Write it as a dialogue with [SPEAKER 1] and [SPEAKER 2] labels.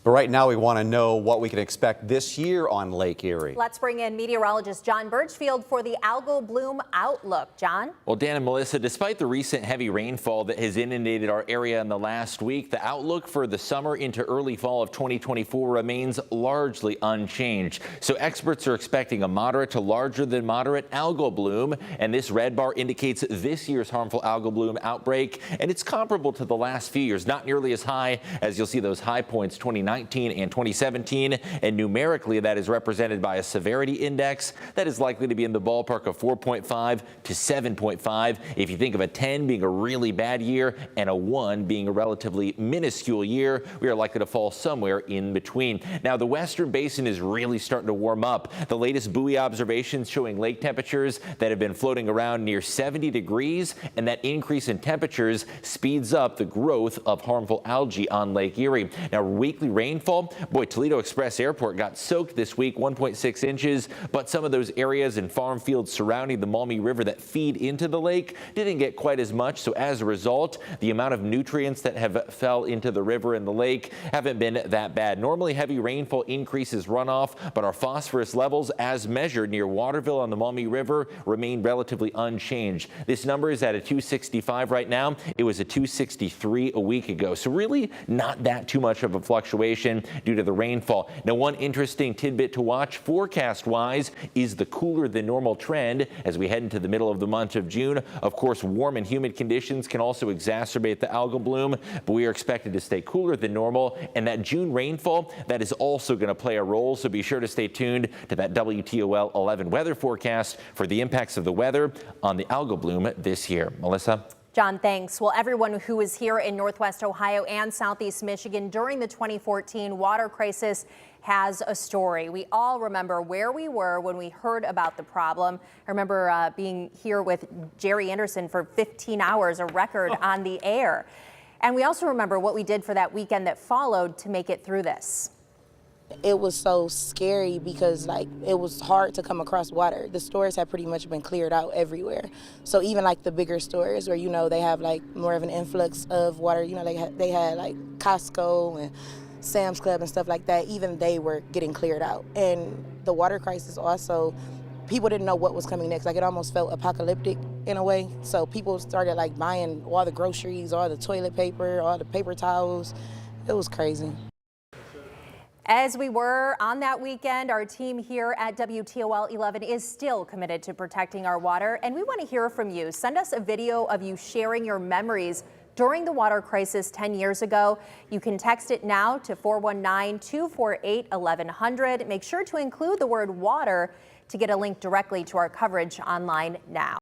[SPEAKER 1] But right now we want to know what we can expect this year on Lake Erie.
[SPEAKER 2] Let's bring in meteorologist John Birchfield for the algal bloom outlook. John?
[SPEAKER 3] Well, Dan and Melissa, despite the recent heavy rainfall that has inundated our area in the last week, the outlook for the summer into early fall of 2024 remains largely unchanged. So experts are expecting a moderate to larger than moderate algal bloom, and this red bar indicates this year's harmful algal bloom outbreak, and it's comparable to the last few years, not nearly as high as you'll see those high points 2019 and 2017, and numerically that is represented by a severity index that is likely to be in the ballpark of 4.5 to 7.5. If you think of a 10 being a really bad year and a 1 being a relatively minuscule year, we are likely to fall somewhere in between. Now, the western basin is really starting to warm up. The latest buoy observations showing lake temperatures that have been floating around near 70 degrees, and that increase in temperatures speeds up the growth of harmful algae on Lake Erie. Now, weekly rainfall, boy, Toledo Express Airport got soaked this week, 1.6 inches, but some of those areas and farm fields surrounding the Maumee River that feed into the lake didn't get quite as much. So as a result, the amount of nutrients that have fell into the river and the lake haven't been that bad. Normally, heavy rainfall increases runoff, but our phosphorus levels as measured near Waterville on the Maumee River remain relatively unchanged. This number is at a 265 right now. It was a 263 a week ago. So really not that too much of a fluctuation due to the rainfall. Now, one interesting tidbit to watch forecast-wise is the cooler than normal trend as we head into the middle of the month of June. Of course, warm and humid conditions can also exacerbate the algal bloom, but we are expected to stay cooler than normal, and that June rainfall, that is also going to play a role, so be sure to stay tuned to that WTOL 11 weather forecast for the impacts of the weather on the algal bloom this year. Melissa?
[SPEAKER 2] John, thanks. Well, everyone who was here in Northwest Ohio and Southeast Michigan during the 2014 water crisis has a story. We all remember where we were when we heard about the problem. I remember being here with Jerry Anderson for 15 hours, a record on the air. And we also remember what we did for that weekend that followed to make it through this.
[SPEAKER 4] It was so scary because it was hard to come across water. The stores had pretty much been cleared out everywhere. So even the bigger stores where, they have more of an influx of water, they had Costco and Sam's Club and stuff like that, even they were getting cleared out. And the water crisis also, people didn't know what was coming next. It almost felt apocalyptic in a way. So people started buying all the groceries, all the toilet paper, all the paper towels. It was crazy.
[SPEAKER 2] As we were on that weekend, our team here at WTOL 11 is still committed to protecting our water, and we want to hear from you. Send us a video of you sharing your memories during the water crisis 10 years ago. You can text it now to 419-248-1100. Make sure to include the word water to get a link directly to our coverage online now.